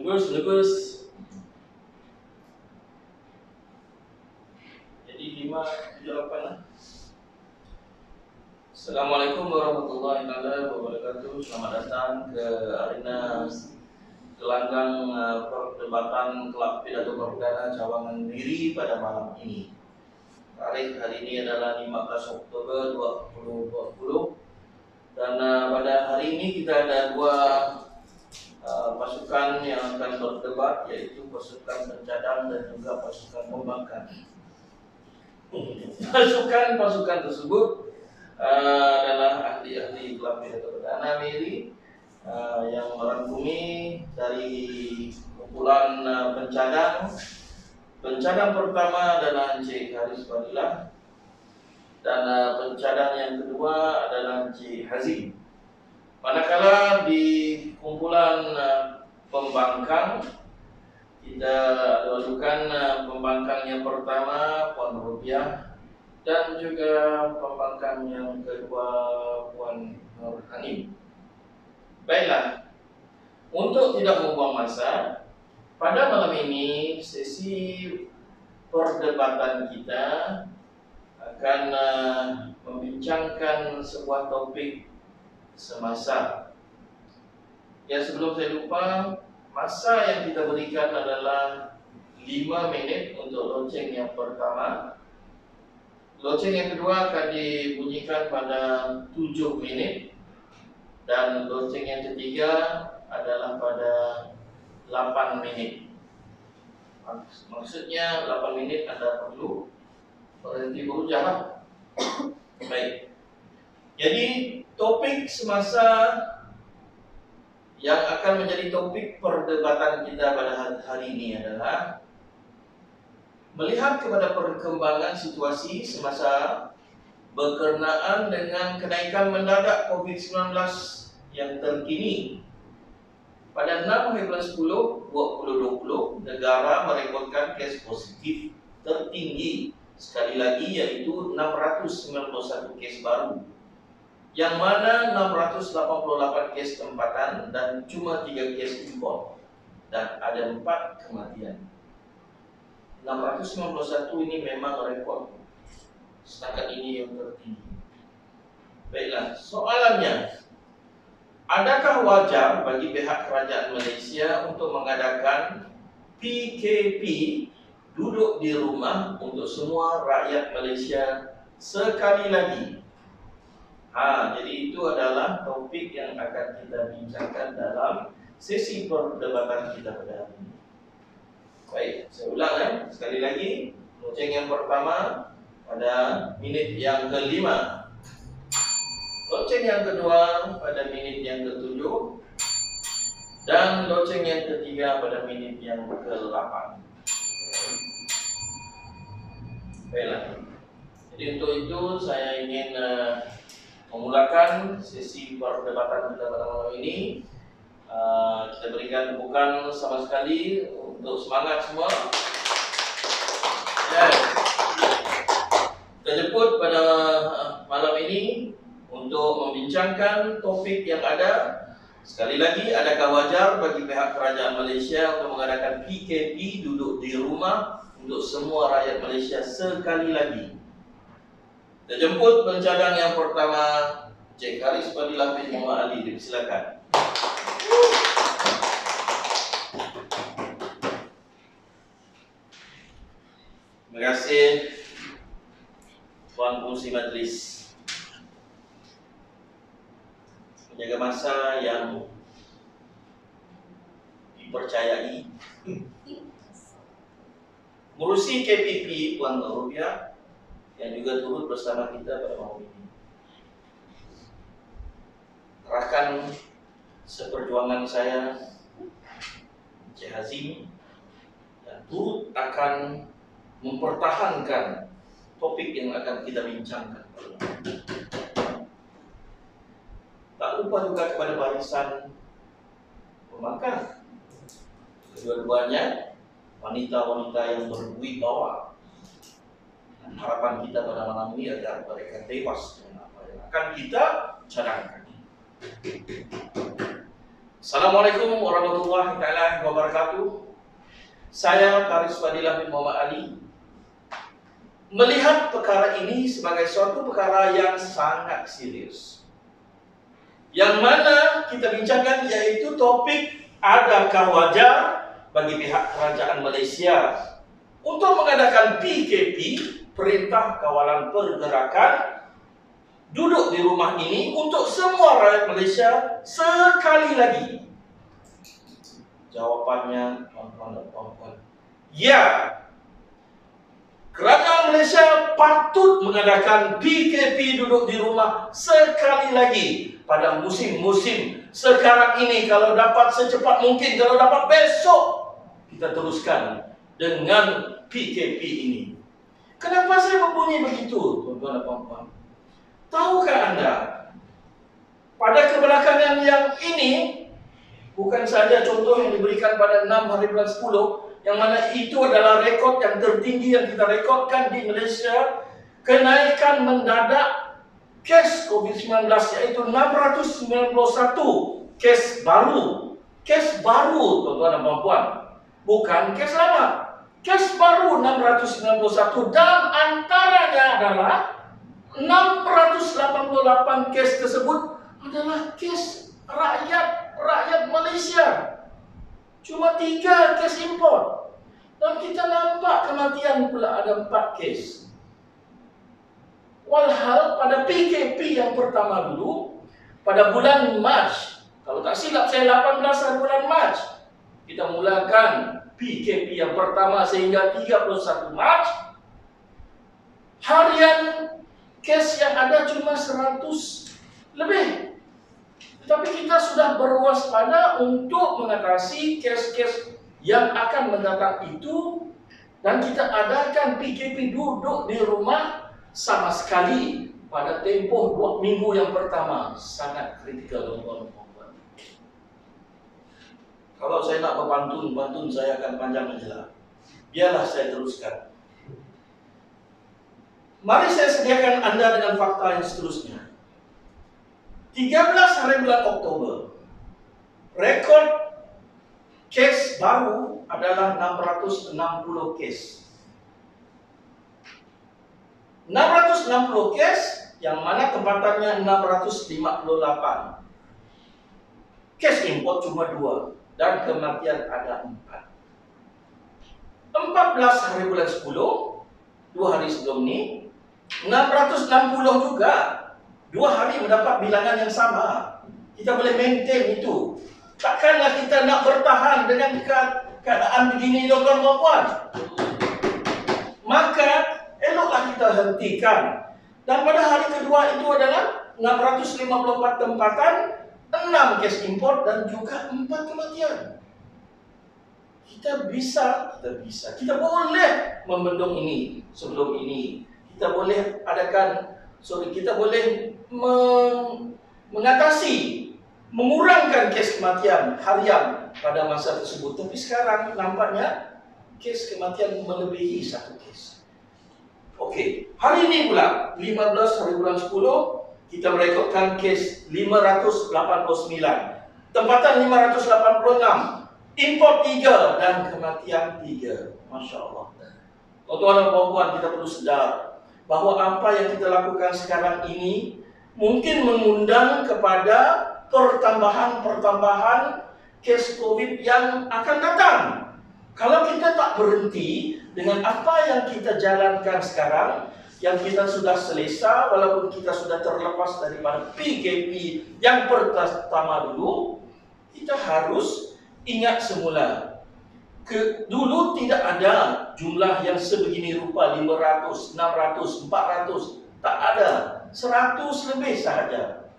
Bagus. Jadi 5, 7, 8 lah. Assalamualaikum warahmatullahi wabarakatuh. Selamat datang ke arena gelanggang perdebatan Kelab Pidato Perdana Cawangan Miri pada malam ini. Tarikh hari ini adalah 15 Oktober 2020. Dan pada hari ini kita ada dua pasukan yang akan berdebat, yaitu pasukan pencadang dan juga pasukan pembangkang. Pasukan tersebut adalah ahli-ahli Kelab Pidato Perdana Miri yang merangkumi dari kumpulan pencadang. Pencadang pertama adalah Encik Haris Fadilah dan pencadang yang kedua adalah Encik Hazim. Manakala di kumpulan pembangkang, kita adukan pembangkang yang pertama Puan Rupiah dan juga pembangkang yang kedua Puan Nur Hanim. Baiklah, untuk tidak membuang masa, pada malam ini sesi perdebatan kita akan membincangkan sebuah topik semasa. Ya, sebelum saya lupa, masa yang kita berikan adalah 5 menit untuk lonceng yang pertama. Lonceng yang kedua akan dibunyikan pada 7 menit. Dan lonceng yang ketiga adalah pada 8 menit. Maksudnya 8 menit Anda perlu berhenti berujar. Baik. Jadi topik semasa yang akan menjadi topik perdebatan kita pada hari ini adalah melihat kepada perkembangan situasi semasa berkenaan dengan kenaikan mendadak COVID-19 yang terkini. Pada 6 bulan 10, 2020, negara merekodkan kes positif tertinggi sekali lagi, yaitu 691 kes baru, yang mana 688 kes tempatan dan cuma 3 kes impor, dan ada 4 kematian. 691 ini memang rekod setakat ini yang tertinggi. Baiklah, soalannya, adakah wajar bagi pihak kerajaan Malaysia untuk mengadakan PKP, duduk di rumah, untuk semua rakyat Malaysia sekali lagi? Jadi itu adalah topik yang akan kita bincangkan dalam sesi perdebatan kita pada hari ini. Baik, saya ulang sekali lagi. Lonceng yang pertama pada menit yang ke-5. Lonceng yang kedua pada menit yang ke-7. Dan lonceng yang ketiga pada menit yang ke-8. Baiklah. Jadi untuk itu saya ingin memulakan sesi perdebatan kita pada malam ini. Kita berikan tepukan sama sekali untuk semangat semua. Kita jemput pada malam ini untuk membincangkan topik yang ada. Sekali lagi, adakah wajar bagi pihak kerajaan Malaysia untuk mengadakan PKP, duduk di rumah, untuk semua rakyat Malaysia sekali lagi? Kita jemput pencadang yang pertama, Encik Haris Fadilah bin Muhammad Ali. Dipersilakan. Terima kasih Tuan Pengerusi Majlis. Menjaga masa yang dipercayai. Mengurusi KPP Puan Rupiah yang juga turut bersama kita pada malam ini. Rakan seperjuangan saya, Encik Hazim, yang turut akan mempertahankan topik yang akan kita bincangkan. Tak lupa juga kepada barisan pembangkang. Kedua-duanya wanita-wanita yang berwibawa. Dan harapan kita pada malam ini agar mereka tewas dengan apa yang akan kita cadangkan. Assalamualaikum warahmatullahi taala wabarakatuh. Saya Haris Fadilah bin Muhammad Ali melihat perkara ini sebagai suatu perkara yang sangat serius. Yang mana kita bincangkan yaitu topik adakah wajar bagi pihak kerajaan Malaysia untuk mengadakan PKP, Perintah Kawalan Pergerakan, duduk di rumah ini untuk semua rakyat Malaysia sekali lagi? Jawapannya, tuan-tuan dan puan-puan, ya. Kerajaan Malaysia patut mengadakan PKP duduk di rumah sekali lagi pada musim-musim sekarang ini. Kalau dapat secepat mungkin, kalau dapat besok, kita teruskan dengan PKP ini. Kenapa saya berbunyi begitu, tuan-tuan dan puan-puan? Tahukah Anda, pada kebelakangan yang ini, bukan saja contoh yang diberikan pada 6 hari bulan 10, yang mana itu adalah rekod yang tertinggi yang kita rekodkan di Malaysia, kenaikan mendadak kes COVID-19 yaitu 691 kes baru. Kes baru, tuan-tuan dan puan-puan, bukan kes lama. Kes baru 691, dan antaranya adalah 688 kes tersebut adalah kes rakyat Malaysia. Cuma 3 kes import. Dan kita nampak kematian pula ada 4 kes. Walhal pada PKP yang pertama dulu, pada bulan Mac, kalau tak silap saya 18 hari bulan Mac, kita mulakan PKP yang pertama sehingga 31 Mac, harian kes yang ada cuma 100 lebih. Tapi kita sudah berwaspada untuk mengatasi kes-kes yang akan mendatang itu, dan kita adakan PKP duduk di rumah sama sekali pada tempoh 2 minggu yang pertama. Sangat kritikal, tuan-tuan. Kalau saya nak berpantun saya akan panjang menjelaskan. Biarlah saya teruskan. Mari saya sediakan Anda dengan fakta yang seterusnya. 13 hari bulan Oktober, rekod kes baru adalah 660 kes. 660 kes yang mana tempatannya 658. Kes import cuma 2 dan kematian ada 4. 14 hari bulan 10, 2 hari sebelum ini, 660 juga. 2 hari mendapat bilangan yang sama. Kita boleh maintain itu. Takkanlah kita nak bertahan dengan keadaan begini, tuan-tuan dan puan. Maka eloklah kita hentikan. Dan pada hari kedua itu adalah 654 tempatan, 6 kes import dan juga 4 kematian. Kita boleh membendung ini sebelum ini. Kita boleh kita boleh mengatasi, mengurangkan kes kematian harian pada masa tersebut. Tapi sekarang nampaknya kes kematian melebihi 1 kes. Okey, hari ini pula 15 hari bulan 10 kita merekodkan kes 589, tempatan 586, import 3 dan kematian 3. Masya Allah. Tuan-tuan dan puan-puan, kita perlu sedar bahawa apa yang kita lakukan sekarang ini mungkin mengundang kepada pertambahan kes COVID yang akan datang. Kalau kita tak berhenti dengan apa yang kita jalankan sekarang, yang kita sudah selesa, walaupun kita sudah terlepas daripada PKP yang pertama dulu, kita harus ingat semula. Dulu tidak ada jumlah yang sebegini rupa, 500, 600, 400. Tak ada, 100 lebih sahaja.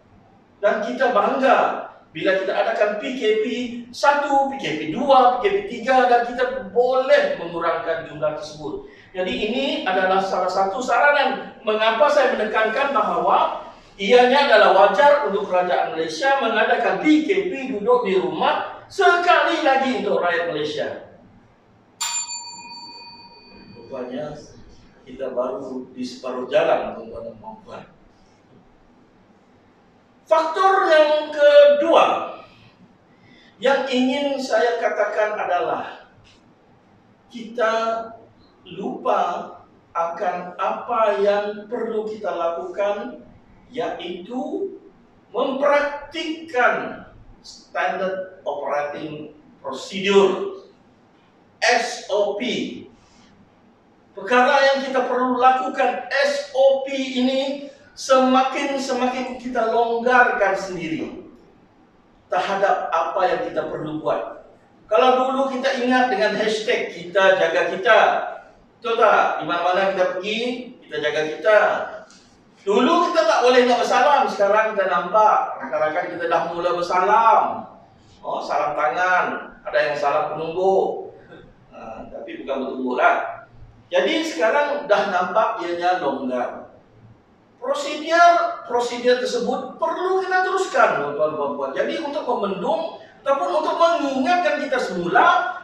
Dan kita bangga bila kita adakan PKP 1, PKP 2, PKP 3, dan kita boleh mengurangkan jumlah tersebut. Jadi ini adalah salah satu saranan mengapa saya menekankan bahawa ianya adalah wajar untuk kerajaan Malaysia mengadakan PKP duduk di rumah sekali lagi untuk rakyat Malaysia. Rupanya kita baru di separuh jalan, tuan-tuan dan puan-puan. Faktor yang kedua, Yang ingin saya katakan adalah kita lupa akan apa yang perlu kita lakukan, yaitu mempraktikkan Standard Operating Procedure, SOP. Perkara yang kita perlu lakukan, SOP ini semakin kita longgarkan sendiri terhadap apa yang kita perlu buat. Kalau dulu kita ingat dengan hashtag kita jaga kita, betul tak? Di mana-mana kita pergi, kita jaga kita. Dulu kita tak boleh nak bersalam, sekarang kita nampak rakan-rakan kita dah mula bersalam. Oh, salam tangan, ada yang salam penumbuk, tapi bukan bertumbuk lah. Jadi sekarang dah nampak ianya longgar. Prosedur tersebut perlu kita teruskan, tuan-tuan dan puan-puan. Jadi untuk membendung ataupun untuk mengingatkan kita semula,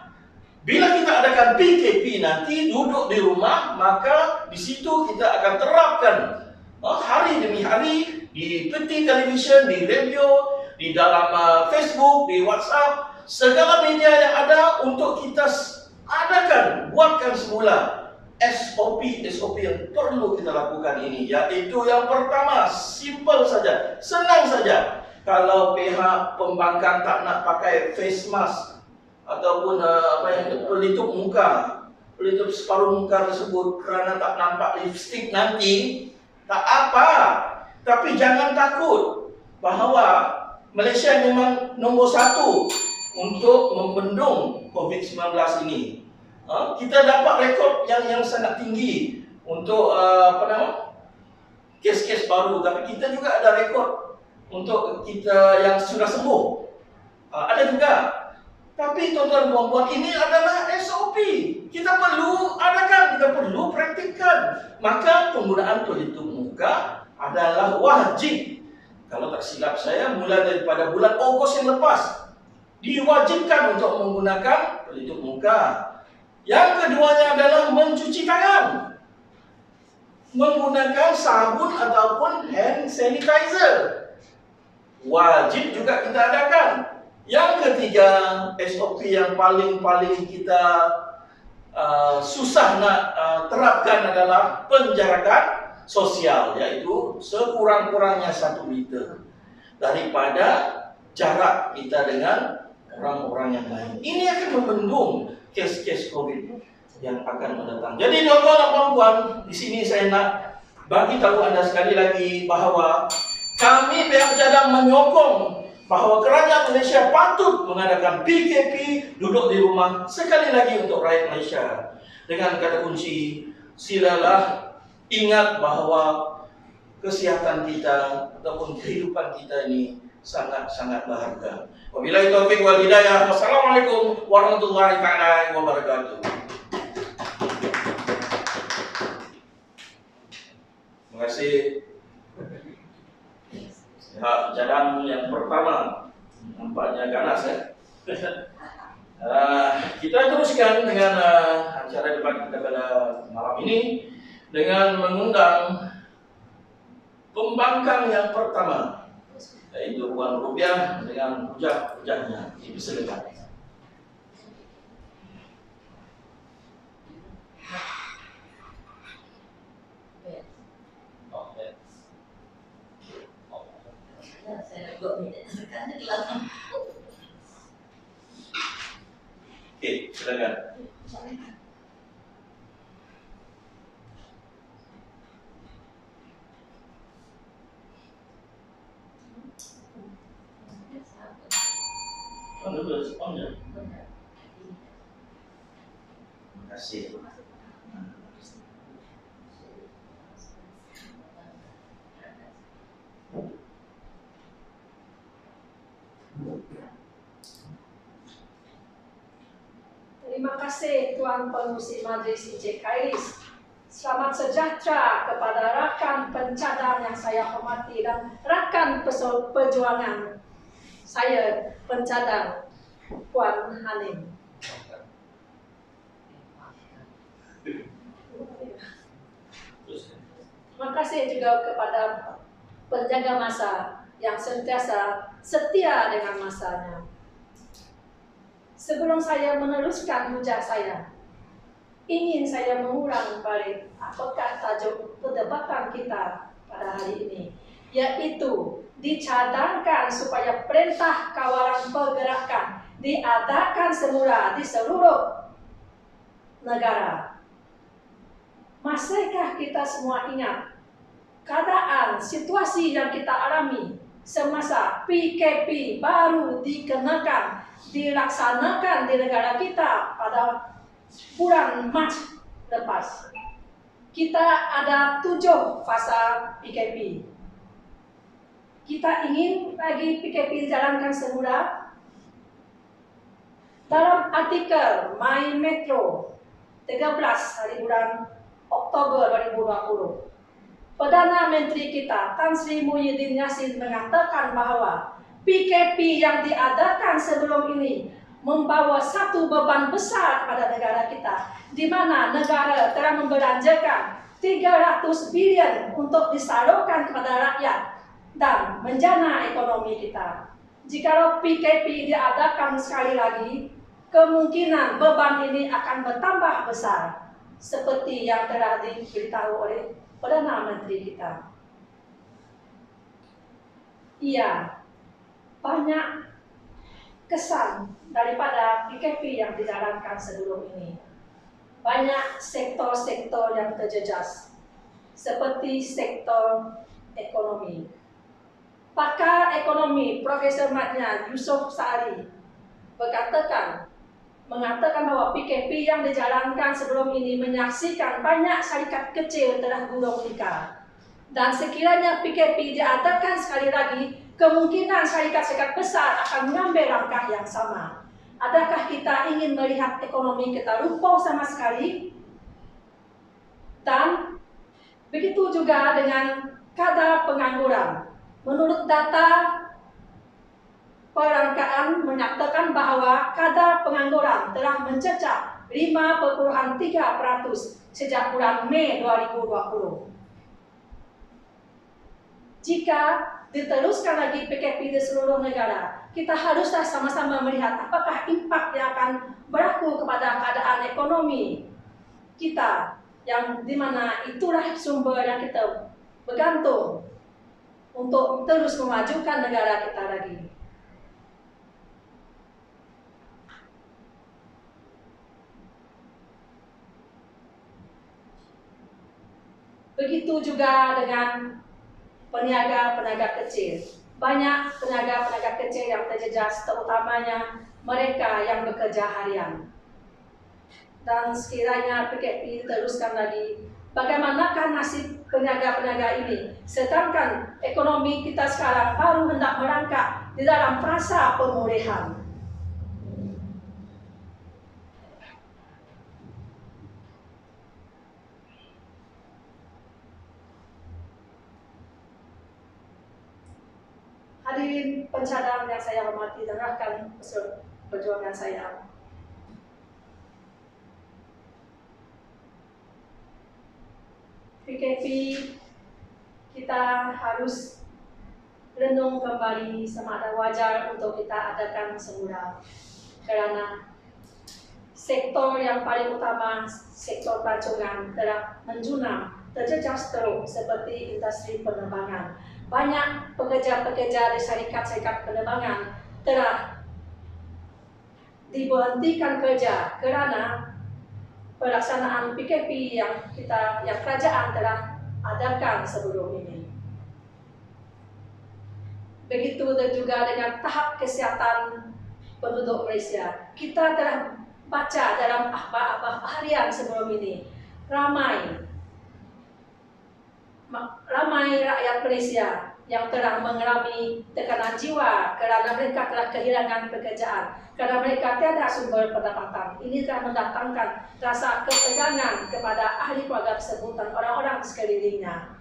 bila kita adakan PKP nanti duduk di rumah, maka di situ kita akan terapkan hari demi hari di peti televisyen, di radio, di dalam Facebook, di WhatsApp, segala media yang ada untuk kita adakan, buatkan semula SOP yang perlu kita lakukan ini, yaitu yang pertama, simple saja, senang saja. Kalau pihak pembangkang tak nak pakai face mask ataupun pelitup muka, pelitup separuh muka tersebut kerana tak nampak lipstick nanti, tak apa. Tapi jangan takut bahawa Malaysia memang nombor 1 untuk membendung COVID-19 ini. Kita dapat rekod yang sangat tinggi untuk kes-kes baru, tapi kita juga ada rekod untuk kita yang sudah sembuh. Ada juga. Tapi tuan-tuan dan puan-puan, ini adalah SOP. Kita perlu adakan, kita perlu praktikkan. Maka penggunaan pelitup muka adalah wajib. Kalau tak silap saya, mulai daripada bulan Ogos yang lepas, diwajibkan untuk menggunakan pelitup muka. Yang keduanya adalah mencuci tangan, menggunakan sabun ataupun hand sanitizer. Wajib juga kita adakan. Yang ketiga, SOP yang paling kita susah nak terapkan adalah penjarakan sosial, yaitu sekurang-kurangnya 1 meter daripada jarak kita dengan orang-orang yang lain. Ini akan membendung kes-kes COVID yang akan mendatang. Jadi tuan-tuan dan puan-puan, di sini saya nak bagi tahu anda sekali lagi bahawa kami pihak Jadang menyokong bahawa kerajaan Malaysia patut mengadakan PKP, duduk di rumah, sekali lagi untuk rakyat Malaysia. Dengan kata kunci, silalah ingat bahawa kesihatan kita ataupun kehidupan kita ini sangat-sangat berharga. Wabillahi taufiq wal hidayah. Wassalamualaikum warahmatullahi taala wabarakatuh. Terima kasih. Jadang yang pertama, nampaknya ganas ya. Kita teruskan dengan acara debat kita pada malam ini dengan mengundang pembangkang yang pertama, yaitu Puan Rubiah dengan hujah-hujahnya. Silakan. Oke, silakan. Terima kasih. Terima kasih Tuan Pengurusi Majlis Encik Khairis. Selamat sejahtera kepada rakan pencadang yang saya hormati dan rakan perjuangan saya pencadang Puan Hanim. Terima kasih juga kepada penjaga masa yang sentiasa setia dengan masanya. sebelum saya meneruskan hujah saya, ingin saya mengulang balik apakah tajuk perdebatan kita pada hari ini, yaitu dicadangkan supaya perintah kawalan pergerakan diadakan semula di seluruh negara. Masihkah kita semua ingat keadaan situasi yang kita alami semasa PKP baru dilaksanakan di negara kita pada bulan Mac lepas? Kita ada 7 fasa PKP. Kita ingin lagi PKP dijalankan semula. Dalam artikel My Metro 13 hari bulan Oktober 2020, Perdana Menteri kita Tan Sri Muhyiddin Yassin mengatakan bahwa PKP yang diadakan sebelum ini membawa satu beban besar kepada negara kita, di mana negara telah membelanjakan 300 bilion untuk disalurkan kepada rakyat dan menjana ekonomi kita. Jikalau PKP diadakan sekali lagi, kemungkinan beban ini akan bertambah besar, seperti yang telah diberitahu oleh Perdana Menteri kita. Iya, banyak kesan daripada PKP yang dijalankan sebelum ini. Banyak sektor-sektor yang terjejas, seperti sektor ekonomi. Pakar ekonomi Profesor Madnya Yusof Sa'ari mengatakan bahwa PKP yang dijalankan sebelum ini menyaksikan banyak syarikat kecil telah gulung tikar. Dan sekiranya PKP diadakan sekali lagi, kemungkinan syarikat-syarikat besar akan mengambil langkah yang sama. Adakah kita ingin melihat ekonomi kita lumpuh sama sekali? Dan begitu juga dengan kadar pengangguran. Menurut data perangkaan menyatakan bahwa kadar pengangguran telah mencecah 5,3% sejak bulan Mei 2020. Jika diteruskan lagi PKP di seluruh negara, kita haruslah sama-sama melihat apakah impak yang akan berlaku kepada keadaan ekonomi kita, yang dimana itulah sumber yang kita bergantung untuk terus memajukan negara kita lagi. Begitu juga dengan peniaga-peniaga kecil. Banyak peniaga-peniaga kecil yang terjejas, terutamanya mereka yang bekerja harian. Dan sekiranya PKP diteruskan lagi, bagaimanakah nasib peniaga-peniaga ini? Sedangkan ekonomi kita sekarang baru hendak merangkak di dalam fasa pemulihan. Hadirin pencadang yang saya hormati dan rakan perjuangan saya. PKP kita harus renung kembali sama ada wajar untuk kita adakan semula. Kerana sektor yang paling utama, sektor pelancongan telah menjunam, terjejas teruk seperti industri penerbangan. Banyak pekerja-pekerja di syarikat-syarikat penerbangan telah diberhentikan kerja kerana pelaksanaan PKP yang kerajaan telah adakan sebelum ini. Begitu juga dengan tahap kesihatan penduduk Malaysia. Kita telah baca dalam akhbar harian sebelum ini, ramai rakyat Malaysia yang telah mengalami tekanan jiwa kerana mereka telah kehilangan pekerjaan, kerana mereka tiada sumber pendapatan. Ini telah mendatangkan rasa ketegangan kepada ahli keluarga tersebut dan orang-orang di sekelilingnya.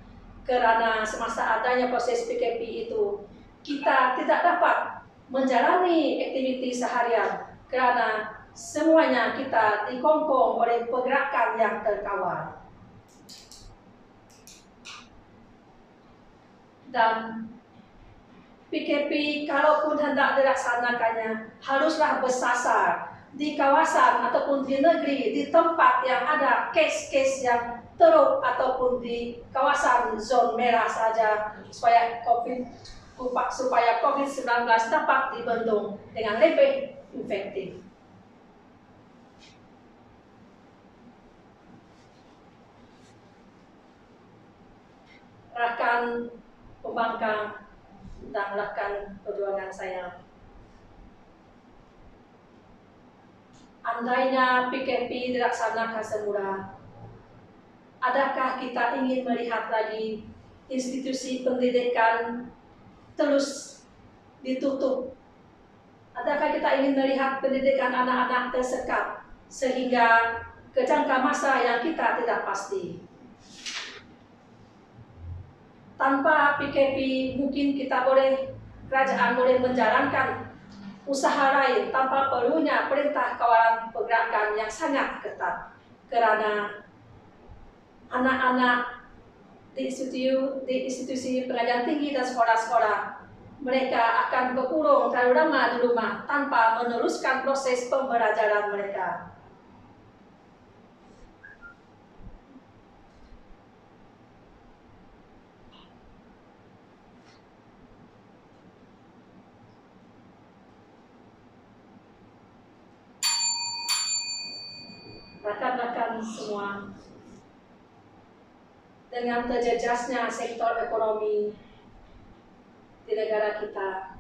Kerana semasa adanya proses PKP itu, kita tidak dapat menjalani aktiviti seharian kerana semuanya kita dikongkong oleh pergerakan yang terkawal. Dan PKP kalaupun hendak dilaksanakannya haruslah bersasar di kawasan ataupun di negeri, di tempat yang ada case-case yang teruk ataupun di kawasan zon merah saja supaya COVID-19 dapat dibendung dengan lebih efektif. Rekan pembangkang dan rekan perjuangan saya, andainya PKP dilaksanakan semula, adakah kita ingin melihat lagi institusi pendidikan terus ditutup? Adakah kita ingin melihat pendidikan anak-anak tersekat sehingga ke jangka masa yang kita tidak pasti? Tanpa PKP mungkin kerajaan boleh menjalankan usaha lain tanpa perlunya perintah kawalan pergerakan yang sangat ketat, karena anak-anak di institusi pengajian tinggi dan sekolah-sekolah, mereka akan berkurung terlalu lama di rumah tanpa meneruskan proses pembelajaran mereka. Rekan-rekan semua, dengan terjejasnya sektor ekonomi di negara kita,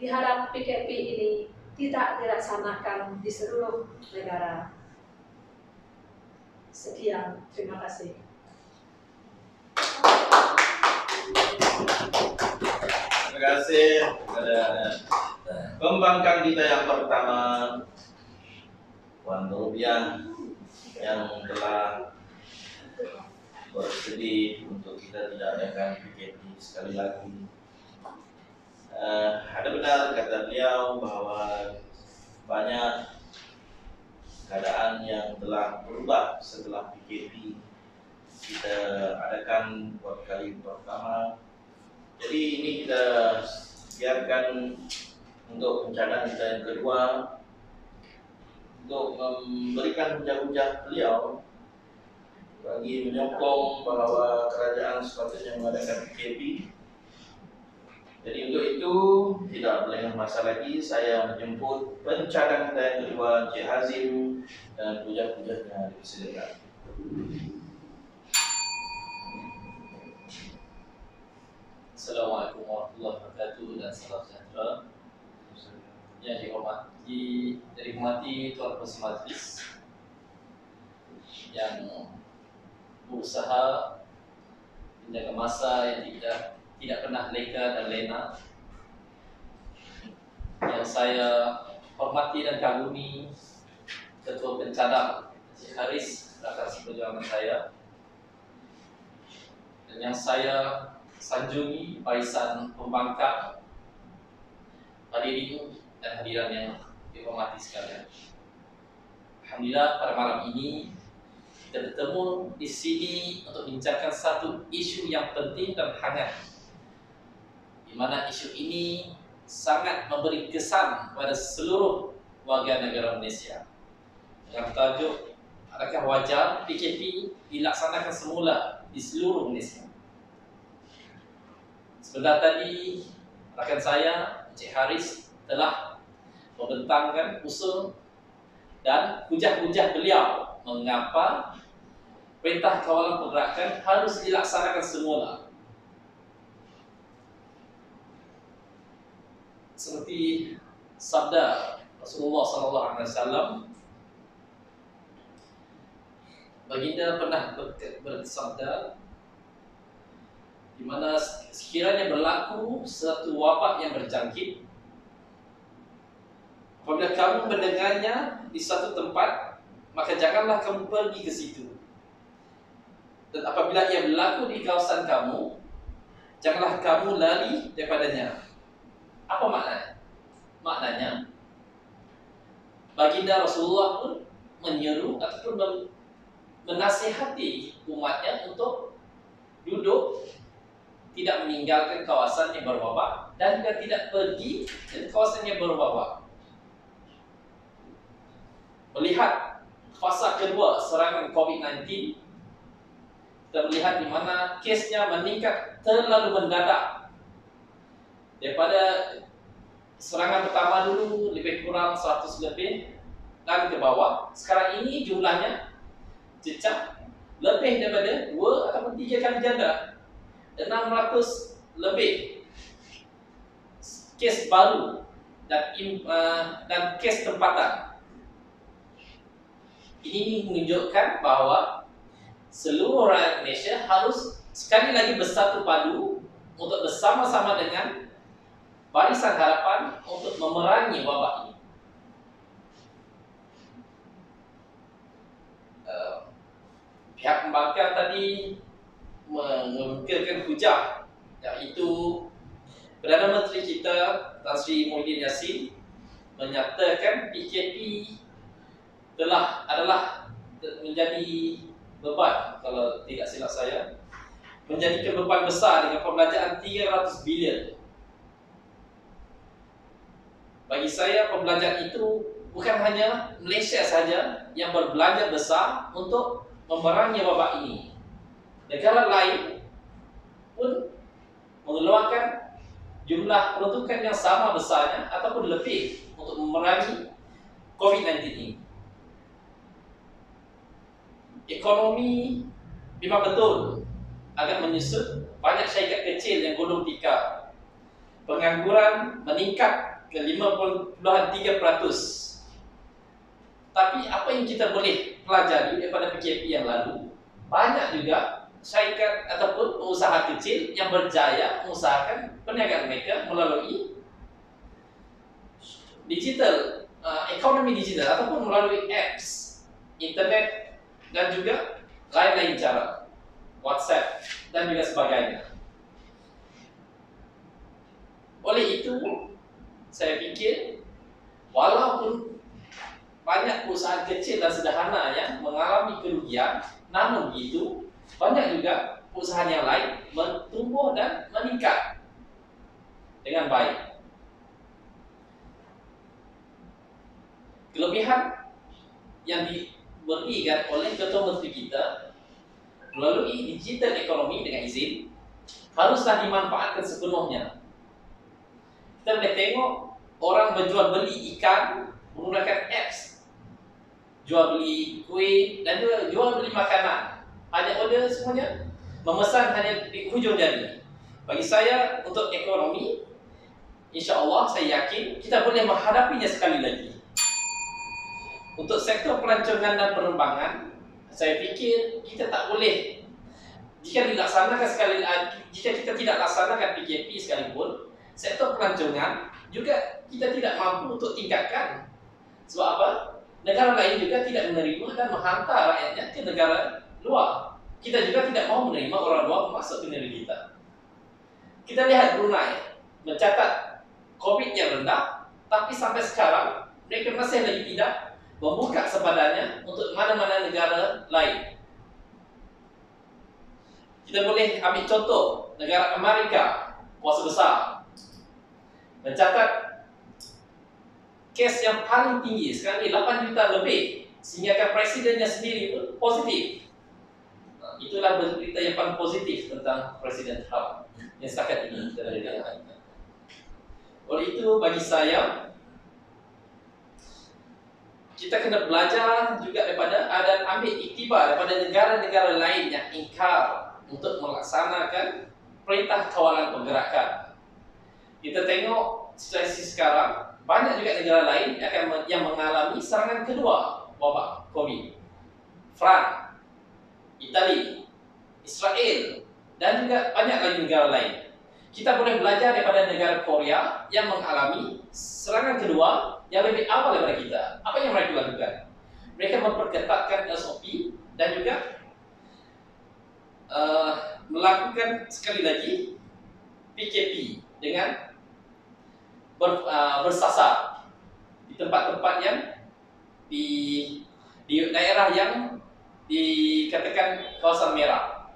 diharap PKP ini tidak dilaksanakan di seluruh negara. Sekian, terima kasih. Terima kasih kepada pembangkang kita yang pertama, Puan Rupiah, yang telah bersedih untuk kita tidak adakan PKP sekali lagi. Ada benar kata beliau bahwa banyak keadaan yang telah berubah setelah PKP kita adakan buat kali pertama. Jadi ini kita biarkan untuk pencadang kita yang kedua, untuk memberikan hujah-hujah beliau bagi menyokong bahwa kerajaan sepatutnya mengadakan PKP. Jadi untuk itu tidak berlengah masa lagi, saya menjemput pencadang kita yang kedua, Encik Hazim, dan hujah-hujahnya dipersilakan. Assalamualaikum warahmatullahi wabarakatuh dan salam sejahtera. Yang dihormati Tuan Pengerusi Majlis yang berusaha menjaga masa yang tidak pernah leka dan lena, yang saya hormati dan kagumi Ketua Pencadang Encik Haris, rakan seperjuangan saya, dan yang saya sanjungi Barisan Pembangkang, hadirin dan hadiran yang dihormati sekalian. Alhamdulillah pada malam ini kita bertemu di sini untuk bincangkan satu isu yang penting dan hangat, di mana isu ini sangat memberi kesan pada seluruh warga negara Malaysia. Dengan tajuk, adakah wajar PKP dilaksanakan semula di seluruh Malaysia? Sebentar tadi rakan saya Encik Haris telah membentangkan usul dan hujah-hujah beliau mengapa perintah kawalan pergerakan harus dilaksanakan semula. Seperti sabda Rasulullah SAW, baginda pernah bersabda, di mana sekiranya berlaku suatu wabak yang berjangkit, apabila kamu mendengarnya di suatu tempat, maka janganlah kamu pergi ke situ. Dan apabila ia berlaku di kawasan kamu, janganlah kamu lari daripadanya. Apa maknanya? Maknanya, baginda Rasulullah pun menyeru ataupun menasihati umatnya untuk duduk, tidak meninggalkan kawasan yang berwabak, dan juga tidak pergi ke kawasan yang berwabak. melihat fasa kedua serangan COVID-19, kita melihat di mana kesnya meningkat terlalu mendadak. Daripada serangan pertama dulu lebih kurang 100 lebih dan ke bawah, sekarang ini jumlahnya cecah lebih daripada 2 ataupun 3 kali ganda. 600 lebih kes baru dan kes tempatan. Ini menunjukkan bahawa seluruh rakyat Malaysia harus sekali lagi bersatu padu untuk bersama-sama dengan Barisan Harapan untuk memerangi wabak ini. Pihak pembangkang tadi mengungkapkan hujah, iaitu Perdana Menteri kita Tan Sri Muhyiddin Yassin menyatakan PKP adalah menjadi beban, kalau tidak silap saya, menjadikan beban besar dengan perbelanjaan 300 bilion. Bagi saya, perbelanjaan itu bukan hanya Malaysia saja yang berbelanja besar untuk memerangi wabak ini. Negara lain pun mengeluarkan jumlah peruntukan yang sama besarnya ataupun lebih untuk memerangi COVID-19 ini. Ekonomi memang betul agak menyusut, banyak syarikat kecil yang gulung tikar. Pengangguran meningkat ke 50.3%. Tapi apa yang kita boleh pelajari daripada PKP yang lalu, banyak juga syarikat ataupun pengusaha kecil yang berjaya mengusahakan perniagaan mereka melalui digital, ekonomi digital ataupun melalui apps, internet dan juga lain-lain cara, WhatsApp dan juga sebagainya. Oleh itu, saya pikir walaupun banyak perusahaan kecil dan sederhana yang mengalami kerugian, namun begitu banyak juga perusahaan yang lain bertumbuh dan meningkat dengan baik. Kelebihan yang diberikan oleh Ketua Menteri kita melalui digital ekonomi dengan izin haruslah dimanfaatkan sepenuhnya. Kita boleh tengok orang berjual beli ikan menggunakan apps, jual beli kuih dan juga jual beli makanan. Hanya order semuanya, memesan hanya di hujung jari. Bagi saya, untuk ekonomi, insya-Allah saya yakin kita boleh menghadapinya sekali lagi. Untuk sektor pelancongan dan penerbangan, saya fikir kita tak boleh, jika kita tidak laksanakan PKP sekalipun, sektor pelancongan juga kita tidak mampu untuk tingkatkan. Sebab apa? Negara lain juga tidak menerima dan menghantar rakyatnya ke negara luar. Kita juga tidak mau menerima orang luar masuk ke negeri kita. Kita lihat Brunei mencatat COVID yang rendah, tapi sampai sekarang mereka masih lagi tidak membuka sepadannya untuk mana-mana negara lain. Kita boleh ambil contoh negara Amerika, kuasa besar, mencatat kes yang paling tinggi sekarang ini 8 juta lebih, sehingga presidennya sendiri pun positif. Itulah berita yang paling positif tentang Presiden Trump yang setakat ini kita ada lihat. Oleh itu, bagi saya, kita kena belajar juga daripada dan ambil iktibar daripada negara-negara lain yang ingkar untuk melaksanakan perintah kawalan pergerakan. Kita tengok situasi sekarang, banyak juga negara lain yang mengalami serangan kedua wabak COVID. France, Itali, Israel, dan juga banyak lagi negara lain. Kita boleh belajar daripada negara Korea yang mengalami serangan kedua yang lebih awal daripada kita. Apa yang mereka lakukan? Mereka memperketatkan SOP dan juga melakukan sekali lagi PKP dengan bersasar di tempat-tempat yang di daerah yang dikatakan kawasan merah.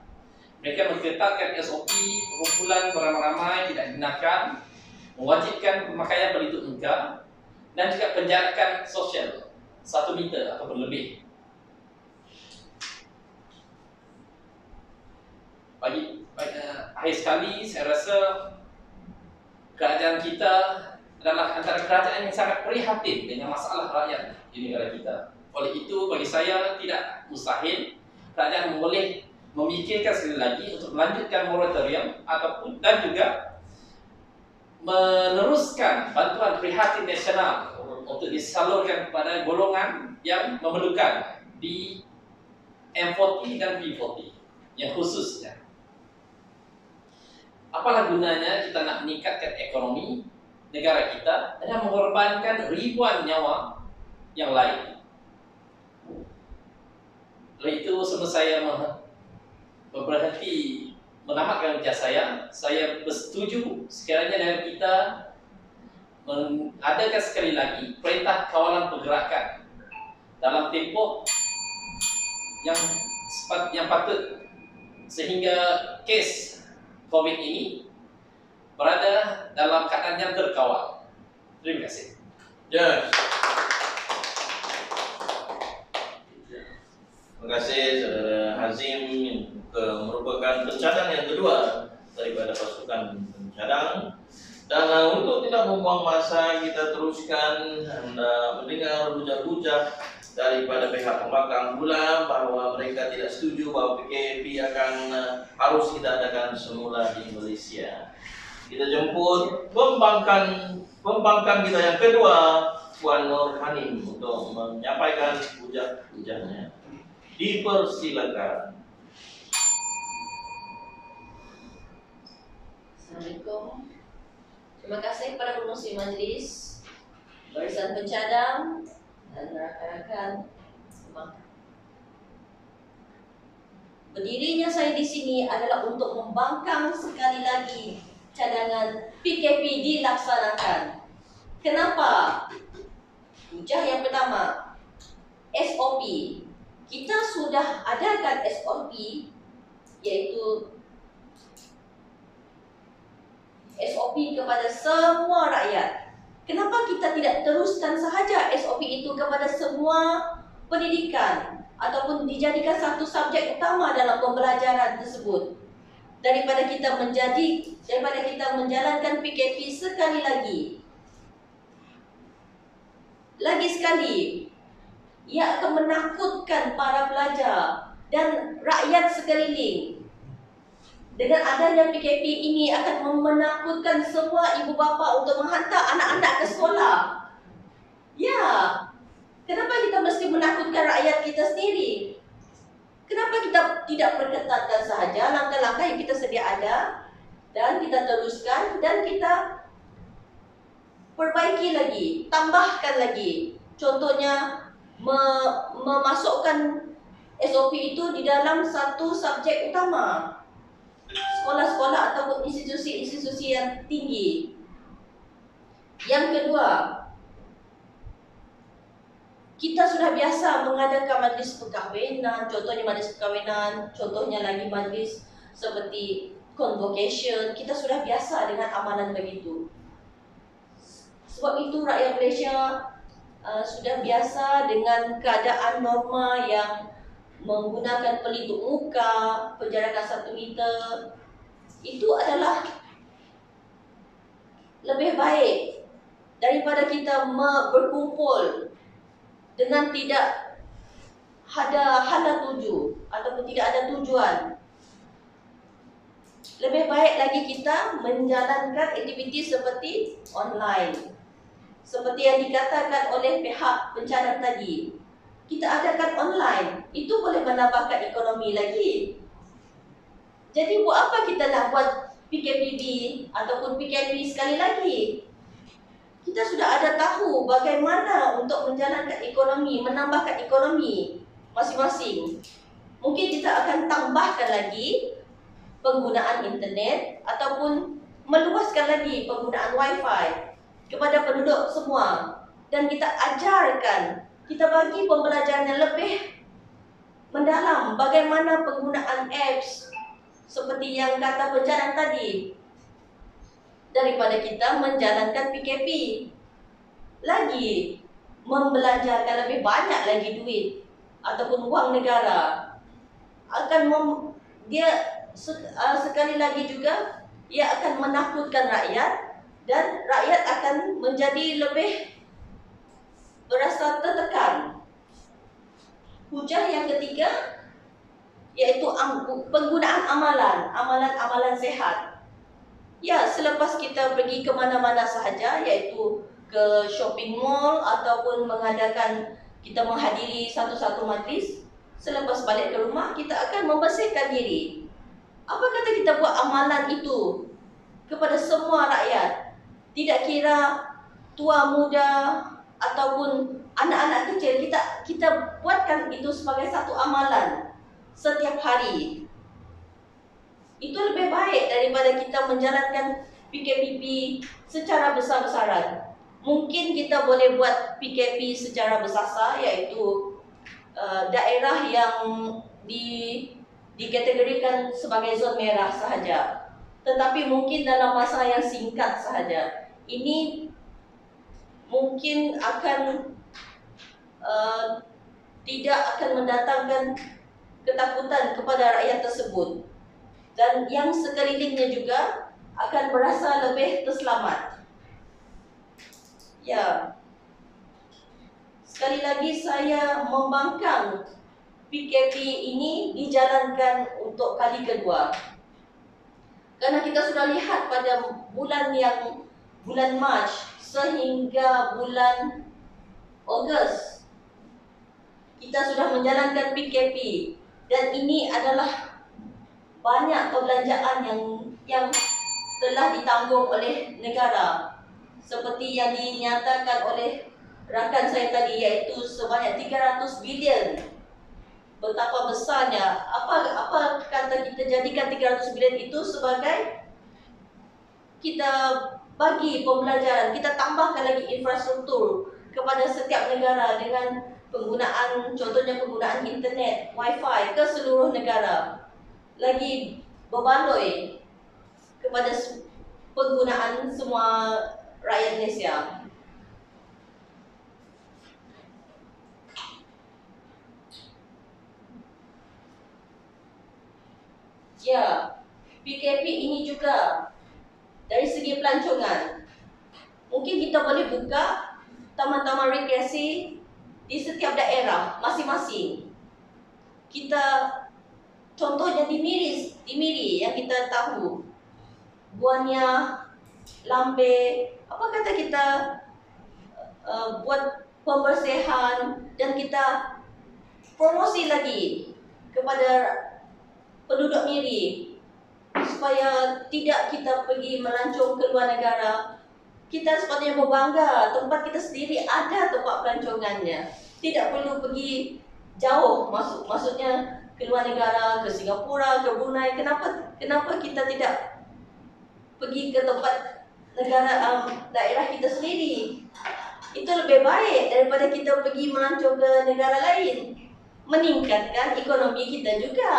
Mereka mengetatkan SOP, kumpulan beramai-ramai tidak digunakan, mewajibkan pemakaian pelitup muka dan juga penjarakan sosial. 1 meter atau lebih. Bagi akhir sekali, saya rasa kerajaan kita adalah antara kerajaan yang sangat prihatin dengan masalah rakyat di negara kita. Oleh itu, bagi saya tidak mustahil kerajaan boleh memikirkan sekali lagi untuk melanjutkan moratorium ataupun dan juga meneruskan bantuan prihatin nasional untuk disalurkan kepada golongan yang memerlukan di M40 dan P40 yang khususnya. Apalah gunanya kita nak meningkatkan ekonomi negara kita dengan mengorbankan ribuan nyawa yang lain. Oleh itu, sebelum saya berhenti menamatkan ujian saya bersetuju sekiranya negara kita mengadakan sekali lagi perintah kawalan pergerakan dalam tempoh yang patut sehingga kes COVID ini berada dalam keadaan yang terkawal. Terima kasih. Ya. Terima kasih Saudara Hazim merupakan pencadang yang kedua daripada pasukan pencadang. Dan untuk tidak membuang masa, kita teruskan mendengar hujah-hujah daripada pihak pembangkang pula bahawa mereka tidak setuju bahawa PKP akan harus kita adakan semula di Malaysia. Kita jemput pembangkang kita yang kedua, Puan Nur Hanim, untuk menyampaikan hujah-hujahnya. Dipersilakan. Assalamualaikum. Terima kasih kepada pengurusi majlis, barisan pencadang dan rakan-rakan pembangkang. Berdirinya saya di sini adalah untuk membangkang sekali lagi cadangan PKP dilaksanakan. Kenapa? Hujah yang pertama, SOP. Kita sudah adakan SOP, iaitu SOP kepada semua rakyat. Kenapa kita tidak teruskan sahaja SOP itu kepada semua pendidikan ataupun dijadikan satu subjek utama dalam pembelajaran tersebut, daripada kita menjalankan PKP sekali lagi. Lagi sekali, ia akan menakutkan para pelajar dan rakyat sekeliling. Dengan adanya PKP ini akan menakutkan semua ibu bapa untuk menghantar anak-anak ke sekolah. Ya, kenapa kita mesti menakutkan rakyat kita sendiri? Kenapa kita tidak perketatkan sahaja langkah-langkah yang kita sedia ada dan kita teruskan dan kita perbaiki lagi, tambahkan lagi. Contohnya memasukkan SOP itu di dalam satu subjek utama. Sekolah-sekolah ataupun institusi-institusi yang tinggi. Yang kedua, kita sudah biasa mengadakan majlis perkahwinan, contohnya lagi majlis seperti convocation. Kita sudah biasa dengan amalan begitu. Sebab itu rakyat Malaysia sudah biasa dengan keadaan norma yang menggunakan pelitup muka, penjarakan 1 meter. Itu adalah lebih baik daripada kita berkumpul dengan tidak ada hala tuju ataupun tidak ada tujuan. Lebih baik lagi kita menjalankan aktiviti seperti online. Seperti yang dikatakan oleh pihak pencadang tadi, kita adakan online, itu boleh menambahkan ekonomi lagi. Jadi buat apa kita nak buat PKPB ataupun PKP sekali lagi? Kita sudah ada tahu bagaimana untuk menjalankan ekonomi, menambahkan ekonomi masing-masing. Mungkin kita akan tambahkan lagi penggunaan internet ataupun meluaskan lagi penggunaan wifi kepada penduduk semua. Dan kita ajarkan, kita bagi pembelajaran yang lebih mendalam bagaimana penggunaan apps seperti yang kata pencadang tadi, daripada kita menjalankan PKP. Lagi, membelanjakan lebih banyak lagi duit ataupun wang negara, dia sekali lagi juga ia akan menakutkan rakyat, dan rakyat akan menjadi lebih berasa tertekan. Hujah yang ketiga yaitu penggunaan amalan sehat. Ya, selepas kita pergi ke mana-mana sahaja, iaitu ke shopping mall ataupun kita menghadiri satu-satu majlis, selepas balik ke rumah kita akan membersihkan diri. Apa kata kita buat amalan itu kepada semua rakyat, tidak kira tua muda ataupun anak-anak kecil, kita buatkan itu sebagai satu amalan setiap hari. Itu lebih baik daripada kita menjalankan PKPP secara besar-besaran. Mungkin kita boleh buat PKP secara bersasar, iaitu daerah yang dikategorikan sebagai zon merah sahaja, tetapi mungkin dalam masa yang singkat sahaja. Ini mungkin tidak akan mendatangkan ketakutan kepada rakyat tersebut, dan yang sekelilingnya juga akan berasa lebih terselamat. Ya, sekali lagi saya membangkang PKP ini dijalankan untuk kali kedua, karena kita sudah lihat pada bulan Mac sehingga bulan Ogos kita sudah menjalankan PKP, dan ini adalah banyak perbelanjaan yang telah ditanggung oleh negara, seperti yang dinyatakan oleh rakan saya tadi, iaitu sebanyak 300 bilion. Betapa besarnya. Apa kata kita jadikan 300 bilion itu sebagai kita bagi pembelajaran, kita tambahkan lagi infrastruktur kepada setiap negara dengan contohnya penggunaan internet, wifi ke seluruh negara, lagi berbaloi kepada penggunaan semua rakyat Malaysia. Ya, PKP ini juga dari segi pelancongan, mungkin kita boleh buka taman-taman rekreasi di setiap daerah masing-masing. Contohnya di Miri yang kita tahu, Buanya, Lambe, apa kata kita buat pembersihan, dan kita promosi lagi kepada penduduk Miri supaya tidak kita pergi melancong ke luar negara. Kita sepatutnya berbangga tempat kita sendiri ada tempat pelancongannya, tidak perlu pergi jauh, maksudnya ke luar negara, ke Singapura, ke Brunei. Kenapa kita tidak pergi ke tempat daerah kita sendiri? Itu lebih baik daripada kita pergi melancong ke negara lain, meningkatkan ekonomi kita juga.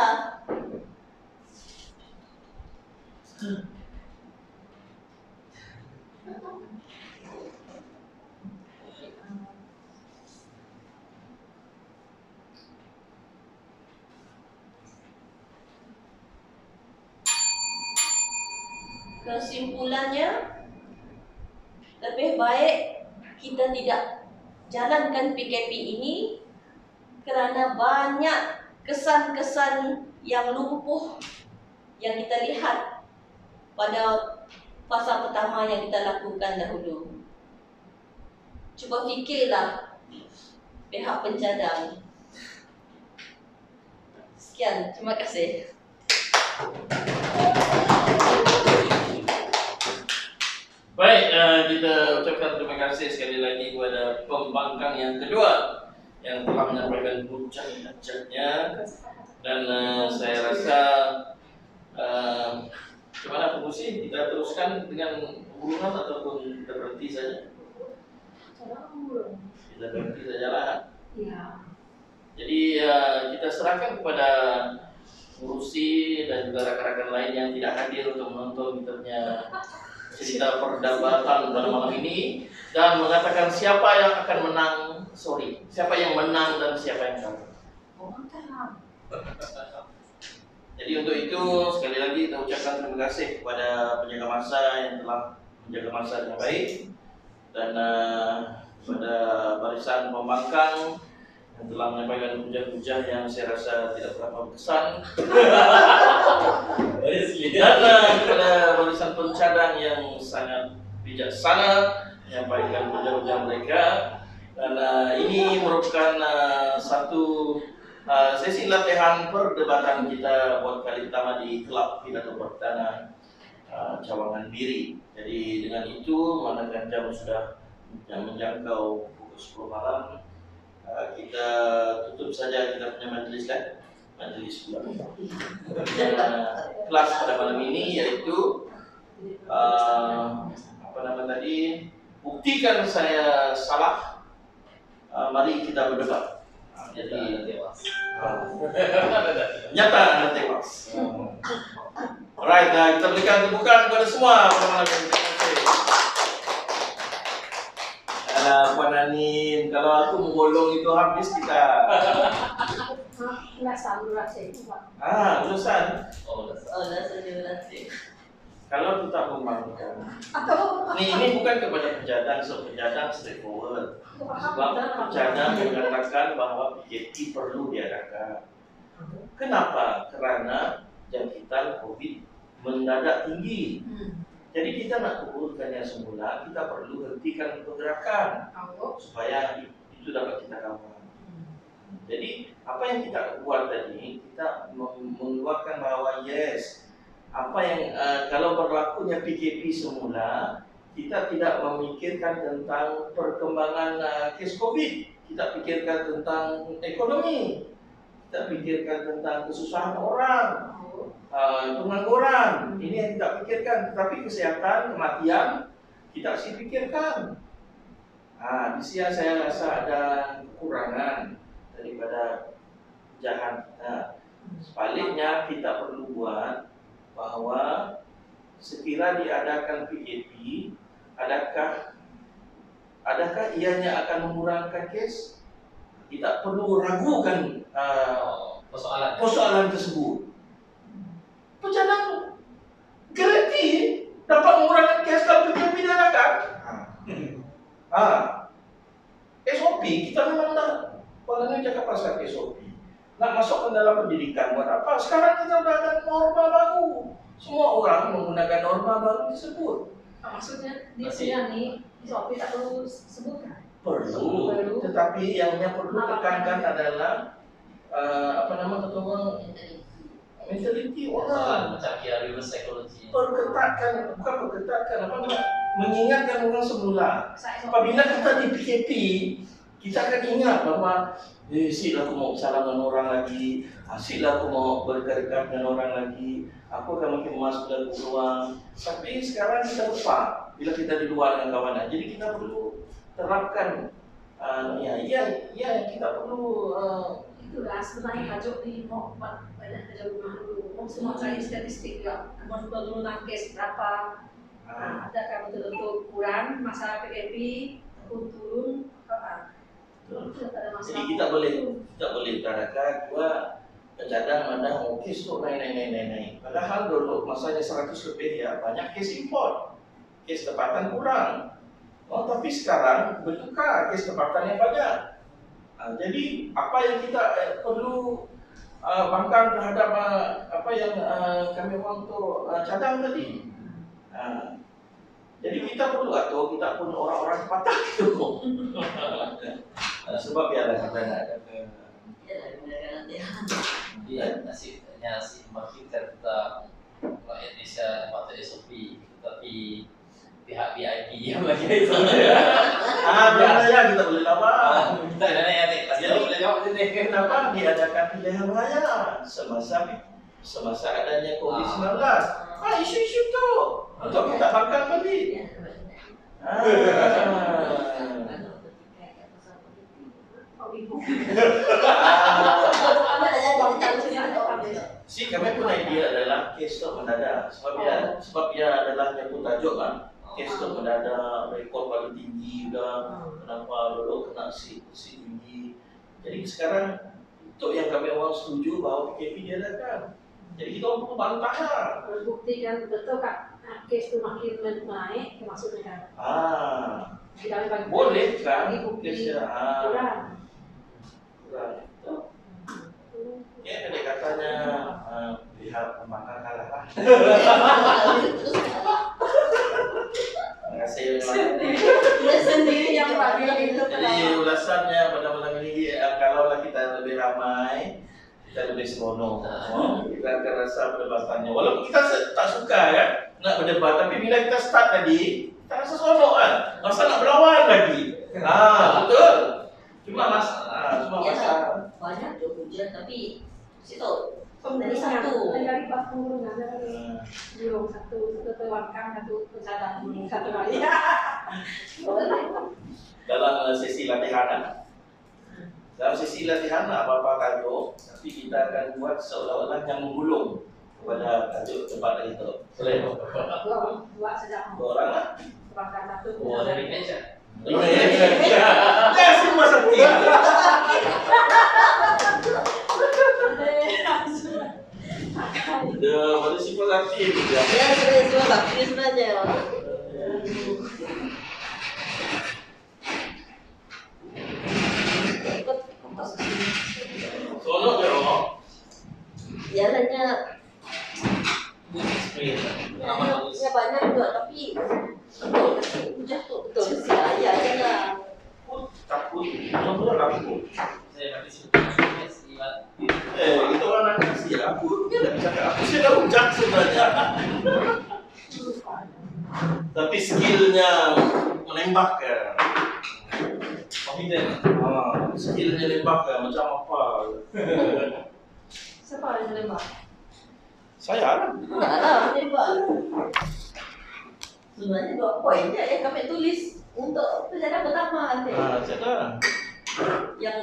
Kesimpulannya, lebih baik kita tidak jalankan PKP ini kerana banyak kesan-kesan yang lumpuh yang kita lihat pada fasa pertama yang kita lakukan dahulu. Cuba fikirlah pihak pencadang. Sekian, terima kasih. Baik, kita ucapkan terima kasih sekali lagi kepada pembangkang yang kedua yang telah menyampaikan hujah-hujahnya, dan saya rasa gimana pengusi, kita teruskan dengan hubungan ataupun kita berhenti saja? Kita berhenti saja lah. Ya. Jadi kita serahkan kepada pengurusi dan juga rakan-rakan lain yang tidak hadir untuk menonton kita punya cerita perdebatan pada malam ini, dan mengatakan siapa yang akan menang sorry, siapa yang menang dan siapa yang kalah. Orang tahu. Jadi untuk itu sekali lagi kita ucapkan terima kasih kepada penjaga masa yang telah menjaga masa dengan baik, dan kepada barisan pembangkang yang telah menyampaikan hujah-hujah yang saya rasa tidak berapa berkesan, dan kepada barisan pencadang yang sangat bijaksana menyampaikan hujah-hujah mereka. Dan ini merupakan satu sesi latihan perdebatan kita buat kali pertama di Kelab Pidato Perdana Cawangan Biri. Jadi dengan itu, manakala jam sudah menjangkau pukul 10 malam, kita tutup saja kita punya majelis kan? Majelis bulan. Kelas pada malam ini yaitu apa nama tadi? Buktikan saya salah. Mari kita berdebat. Jadi tewas. Nyata Anda tewas. Alright, kita berikan tepukan kepada semua pada malam ini. Terima kasih. Puan Anim, kalau aku menggolong itu habis kita. Ulasan itu Pak. Urusan. Oh, dah. Oh, dah senang. Kalau kita membangun, Atau ini bukan kepada penjadang, penjadang straightforward. Sebab penjadang mengatakan bahwa PKP perlu diadakan. Kenapa? Karena jangkitan COVID mendadak tinggi. Jadi kita nak kuburkannya semula, kita perlu hentikan pergerakan supaya itu dapat kita kawal. Jadi apa yang kita buat tadi, kita mengeluarkan bahwa yes, apa yang kalau berlakunya PKP semula, kita tidak memikirkan tentang perkembangan kes COVID, kita pikirkan tentang ekonomi, kita pikirkan tentang kesusahan orang, pengangguran. Ini yang kita pikirkan. Tetapi kesehatan, kematian kita sih pikirkan. Di sini saya rasa ada kekurangan daripada jahat kita. Sebaliknya kita perlu buat bahwa sekira diadakan PKP, adakah ianya akan mengurangkan kes? Kita perlu ragukan persoalan tersebut. Penjadang garanti dapat mengurangkan kes kalau PKP diadakan. SOP kita memang dah. Kalau ini cakap pasal SOP, nak masukkan dalam pendidikan buat apa? Sekarang kita sudah ada norma baru. Semua orang menggunakan norma baru tersebut. Maksudnya di sini SOP tak perlu sebutkan. Perlu. Tetapi yang perlu tekankan adalah apa nama kata orang, mentaliti orang. Macam kira reverse psychology. Perketatkan, bukan perketatkan, apa namanya? Mengingatkan orang semula. Apabila kita di PKP, kita akan ingat bahwa siklah aku mau salam dengan orang lagi, siklah aku mau berdekat dengan orang lagi, aku akan makin masuk dan keluar. Tapi sekarang kita lupa bila kita di luar dengan kawanan. Jadi kita perlu terapkan kita perlu Itulah sebenarnya tajuk di mau banyak kerja rumah dulu. Mau semua cari statistik juga. Mau penurunan kes berapa? Adakah betul-betul kurang masa PKP turun? jadi kita boleh utarakan dua penjadang mana kes tu naik. Padahal dulu masanya 100 lebih ya banyak kes import, kes tempatan kurang. Tapi sekarang bertukar kes tempatan yang banyak. Jadi apa yang kita perlu bangkang terhadap apa yang kami orang tu cadang tadi. Jadi kita perlu atau kita pun orang-orang patah itu. Sebab ya ada kata nasibnya makin kita rakyat Indonesia patut SOP, tetapi pihak VIP yang lagi itu. Benar ya, kita boleh lawan. Kita ada yang pasti boleh jawab ini. Kenapa diadakan pilihan raya semasa adanya COVID-19? Isu-isu tu untuk kita bangkang balik. Si kami pun idea adalah kes tu mendadak sebab dia adalah nyebut tajuk kan. kes tu mendadak, rekod paling tinggi dah. Kenapa dulu kena si tinggi. Jadi sekarang untuk yang kami orang setuju bahawa PKP diadakan. Jadi kita orang bantah lah. Buktikan betul kan kes tu makin naik maksudnya kan. Boleh kan? Kesnya. Kurang. Ya, pendek katanya pihak pembangkang kalah lah. Terima kasih. Dia sendiri yang bagi itu Jadi ulasannya pada malam ini, kalaulah kita lebih ramai, kita lebih seronok. Kita akan rasa perdebatannya. Walaupun kita tak suka kan nak berdebat, tapi bila kita start tadi, kita rasa seronok kan. Masa nak berlawan lagi. Betul. Cuma masalah. Banyak tu hujan tapi situ dari satu. Dari 40 ada burung satu terwangkang, satu pencadang burung satu lagi. Dalam sesi latihan, apa-apa tajuk, tapi kita akan buat seolah-olah yang menggulung kepada tajuk tempat itu. Boleh? Buat sedang. Dua orang lah. Terwangkang satu. Dari meja. Ya, semua sakti. Pada semua sakti juga. Ya, sudah semua sakti sebenarnya. Sonok je orang. Jalannya Aman ya banyak juga tapi hujan tu betul saya lah. Takut. Betul takut. Saya nanti sebutkan Itu orang nak kasih aku. Dia dah cakap aku sudah hujat sebenarnya. Tapi skillnya menembak kan. Skillnya nembak kan macam apa? Siapa yang menembak? Saya lah. Enggak lah menembak. Sebenarnya 2 poin je yang kami tulis untuk pelajaran pertama nanti. Saya dah. Yang